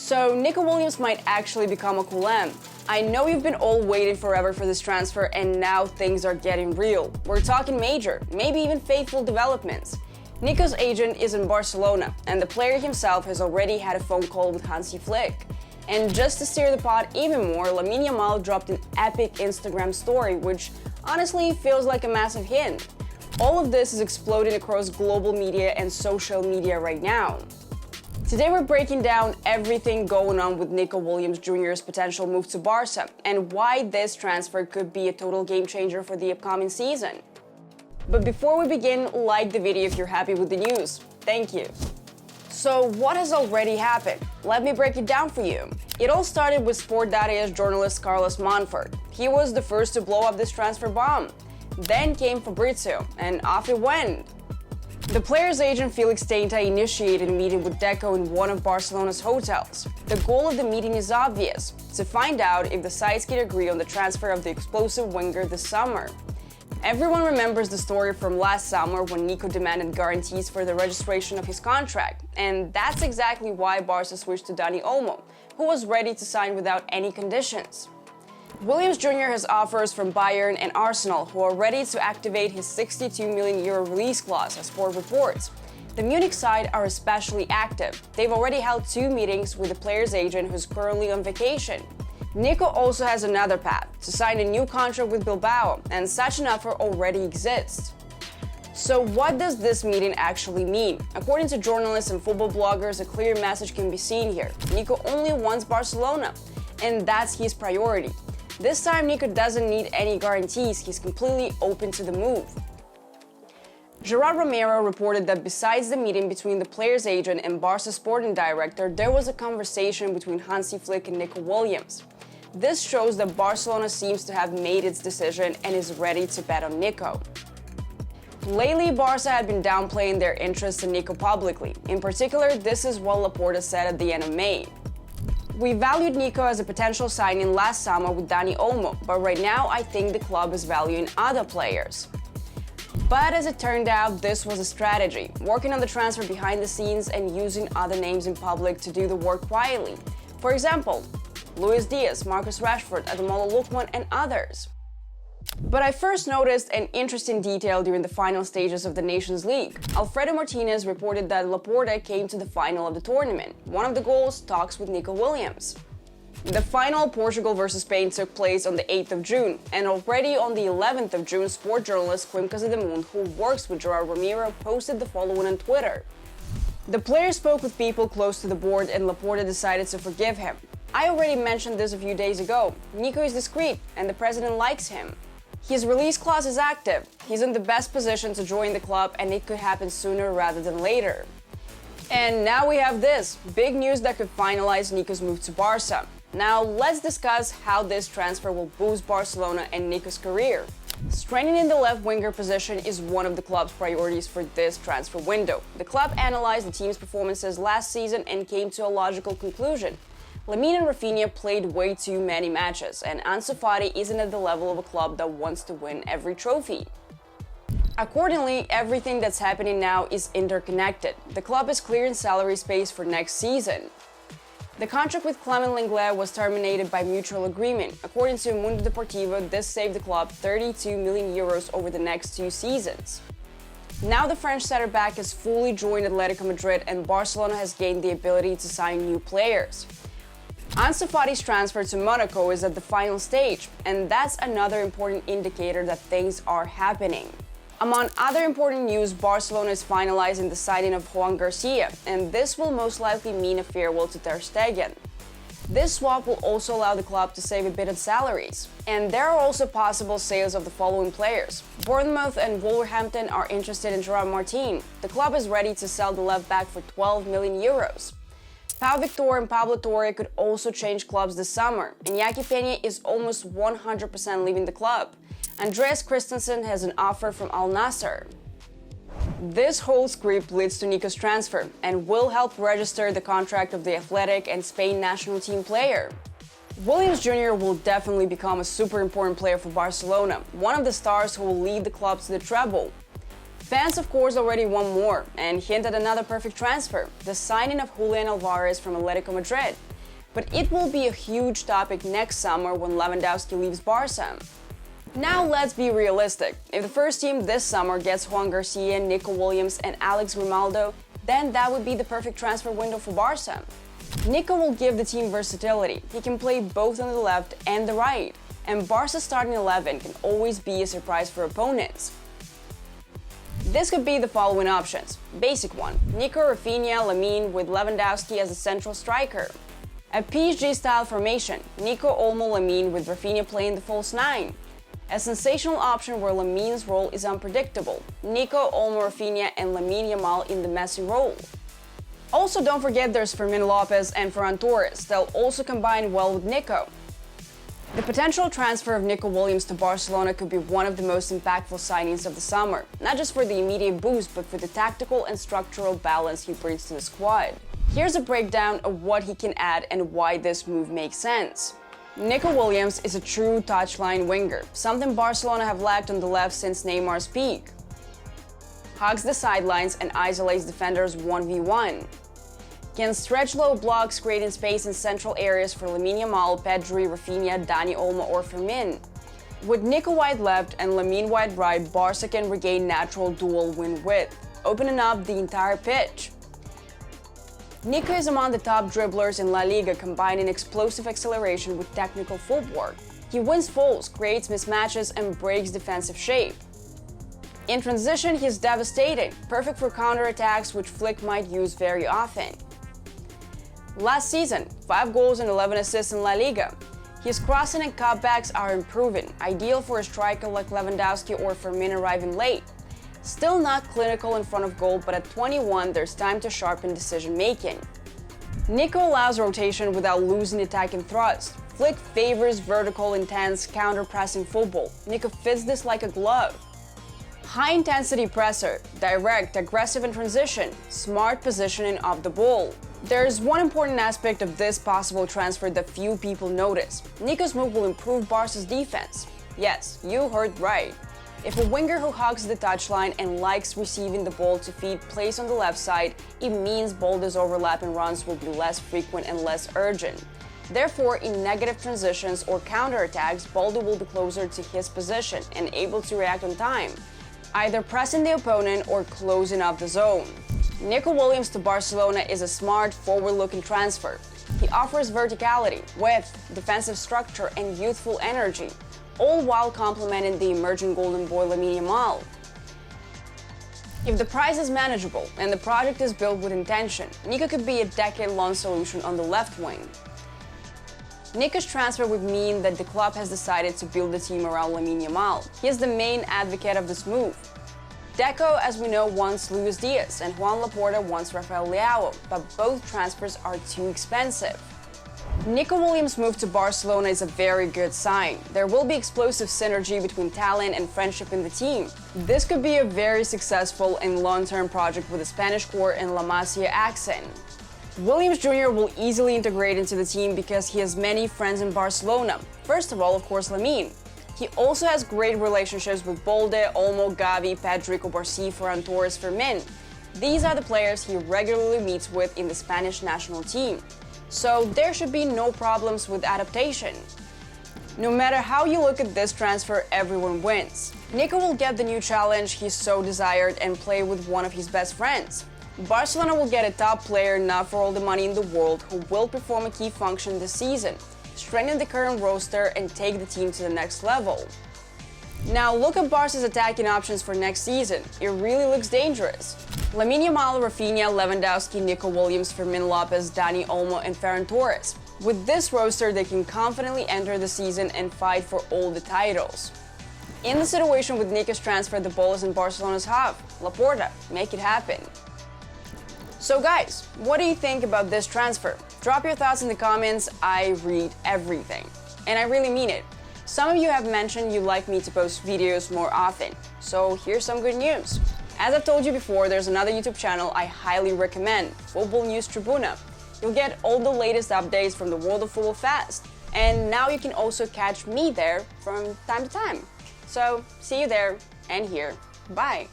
So Nico Williams might actually become a culé. I know you've been all waiting forever for this transfer, and now things are getting real. We're talking major, maybe even fateful developments. Nico's agent is in Barcelona, and the player himself has already had a phone call with Hansi Flick. And just to stir the pot even more, Lamine Yamal dropped an epic Instagram story, which honestly feels like a massive hint. All of this is exploding across global media and social media right now. Today we're breaking down everything going on with Nico Williams Jr.'s potential move to Barça and why this transfer could be a total game changer for the upcoming season. But before we begin, like the video if you're happy with the news. Thank you. So what has already happened? Let me break it down for you. It all started with Sport.es journalist Carlos Monfort. He was the first to blow up this transfer bomb. Then came Fabrizio, and off it went. The player's agent Felix Teinta initiated a meeting with Deco in one of Barcelona's hotels. The goal of the meeting is obvious: to find out if the sides can agree on the transfer of the explosive winger this summer. Everyone remembers the story from last summer when Nico demanded guarantees for the registration of his contract, and that's exactly why Barca switched to Dani Olmo, who was ready to sign without any conditions. Williams Jr. has offers from Bayern and Arsenal, who are ready to activate his €62 million release clause, as Sport reports. The Munich side are especially active. They've already held 2 meetings with the player's agent, who's currently on vacation. Nico also has another path: to sign a new contract with Bilbao, and such an offer already exists. So what does this meeting actually mean? According to journalists and football bloggers, a clear message can be seen here. Nico only wants Barcelona, and that's his priority. This time, Nico doesn't need any guarantees. He's completely open to the move. Gerard Romero reported that besides the meeting between the player's agent and Barca sporting director, there was a conversation between Hansi Flick and Nico Williams. This shows that Barcelona seems to have made its decision and is ready to bet on Nico. Lately, Barca had been downplaying their interest in Nico publicly. In particular, this is what Laporta said at the end of May. "We valued Nico as a potential signing last summer with Dani Olmo, but right now I think the club is valuing other players." But as it turned out, this was a strategy, working on the transfer behind the scenes and using other names in public to do the work quietly. For example, Luis Diaz, Marcus Rashford, Ademola Lookman, and others. But I first noticed an interesting detail during the final stages of the Nations League. Alfredo Martinez reported that Laporta came to the final of the tournament. One of the goals, talks with Nico Williams. The final, Portugal versus Spain, took place on the 8th of June, and already on the 11th of June, sport journalist Quim Casademun, who works with Gerard Romero, posted the following on Twitter. "The player spoke with people close to the board, and Laporta decided to forgive him. I already mentioned this a few days ago. Nico is discreet, and the president likes him. His release clause is active. He's in the best position to join the club, and it could happen sooner rather than later." And now we have this big news that could finalize Nico's move to Barca. Now let's discuss how this transfer will boost Barcelona and Nico's career. Strengthening the left winger position is one of the club's priorities for this transfer window. The club analyzed the team's performances last season and came to a logical conclusion. Lamine and Rafinha played way too many matches, and Ansu Fati isn't at the level of a club that wants to win every trophy. Accordingly, everything that's happening now is interconnected. The club is clearing salary space for next season. The contract with Clement Lenglet was terminated by mutual agreement. According to Mundo Deportivo, this saved the club €32 million over the next 2 seasons. Now the French center-back has fully joined Atletico Madrid, and Barcelona has gained the ability to sign new players. Ansu Fati's transfer to Monaco is at the final stage, and that's another important indicator that things are happening. Among other important news, Barcelona is finalizing the signing of Juan Garcia, and this will most likely mean a farewell to Ter Stegen. This swap will also allow the club to save a bit on salaries. And there are also possible sales of the following players. Bournemouth and Wolverhampton are interested in Gerard Martin. The club is ready to sell the left back for €12 million. Pau Victor and Pablo Torre could also change clubs this summer. Iñaki Peña is almost 100% leaving the club. Andreas Christensen has an offer from Al Nassr. This whole script leads to Nico's transfer and will help register the contract of the Athletic and Spain national team player. Williams Jr. will definitely become a super important player for Barcelona, one of the stars who will lead the club to the treble. Fans, of course, already want more and hint at another perfect transfer, the signing of Julian Alvarez from Atletico Madrid. But it will be a huge topic next summer when Lewandowski leaves Barça. Now let's be realistic. If the first team this summer gets Juan Garcia, Nico Williams and Alex Grimaldo, then that would be the perfect transfer window for Barça. Nico will give the team versatility. He can play both on the left and the right. And Barca's starting 11 can always be a surprise for opponents. This could be the following options. Basic one, Nico, Rafinha, Lamine with Lewandowski as a central striker. A PSG-style formation, Nico, Olmo, Lamine with Rafinha playing the false 9. A sensational option where Lamine's role is unpredictable, Nico, Olmo, Rafinha and Lamine Yamal in the Messi role. Also, don't forget there's Fermin Lopez and Ferran Torres. They'll also combine well with Nico. The potential transfer of Nico Williams to Barcelona could be one of the most impactful signings of the summer, not just for the immediate boost, but for the tactical and structural balance he brings to the squad. Here's a breakdown of what he can add and why this move makes sense. Nico Williams is a true touchline winger, something Barcelona have lacked on the left since Neymar's peak. Hugs the sidelines and isolates defenders 1v1. Can stretch low blocks, creating space in central areas for Lamine Yamal, Pedri, Rafinha, Dani Olmo or Fermin. With Nico wide left and Lamine wide right, Barca can regain natural dual wing width, opening up the entire pitch. Nico is among the top dribblers in La Liga, combining explosive acceleration with technical footwork. He wins fouls, creates mismatches and breaks defensive shape. In transition, he is devastating, perfect for counterattacks which Flick might use very often. Last season, 5 goals and 11 assists in La Liga. His crossing and cutbacks are improving, ideal for a striker like Lewandowski or Fermin arriving late. Still not clinical in front of goal, but at 21 there's time to sharpen decision-making. Nico allows rotation without losing attacking thrust. Flick favors vertical, intense, counter-pressing football. Nico fits this like a glove. High-intensity presser, direct, aggressive in transition, smart positioning of the ball. There's one important aspect of this possible transfer that few people notice. Nico's move will improve Barca's defense. Yes, you heard right. If a winger who hugs the touchline and likes receiving the ball to feed plays on the left side, it means Balde's overlapping runs will be less frequent and less urgent. Therefore, in negative transitions or counterattacks, Balde will be closer to his position and able to react on time, either pressing the opponent or closing up the zone. Nico Williams to Barcelona is a smart, forward-looking transfer. He offers verticality, width, defensive structure, and youthful energy, all while complementing the emerging golden boy Lamine Yamal. If the price is manageable and the project is built with intention, Nico could be a decade-long solution on the left wing. Nico's transfer would mean that the club has decided to build the team around Lamine Yamal. He is the main advocate of this move. Deco, as we know, wants Luis Diaz and Juan Laporta wants Rafael Leao, but both transfers are too expensive. Nico Williams' move to Barcelona is a very good sign. There will be explosive synergy between talent and friendship in the team. This could be a very successful and long-term project with a Spanish core and La Masia accent. Williams Jr. will easily integrate into the team because he has many friends in Barcelona. First of all, of course, Lamine. He also has great relationships with Balde, Olmo, Gavi, Pedri, Garcia, Ferran Torres, Fermin. These are the players he regularly meets with in the Spanish national team. So there should be no problems with adaptation. No matter how you look at this transfer, everyone wins. Nico will get the new challenge he so desired and play with one of his best friends. Barcelona will get a top player not for all the money in the world who will perform a key function this season, strengthen the current roster and take the team to the next level. Now look at Barca's attacking options for next season. It really looks dangerous. Lamine Yamal, Rafinha, Lewandowski, Nico Williams, Fermin Lopez, Dani Olmo and Ferran Torres. With this roster, they can confidently enter the season and fight for all the titles. In the situation with Nico's transfer, the ball is in Barcelona's half. Laporta, make it happen. So guys, what do you think about this transfer? Drop your thoughts in the comments. I read everything. And I really mean it. Some of you have mentioned you'd like me to post videos more often. So here's some good news. As I've told you before, there's another YouTube channel I highly recommend, Football News Tribuna. You'll get all the latest updates from the world of football fast. And now you can also catch me there from time to time. So see you there and here. Bye.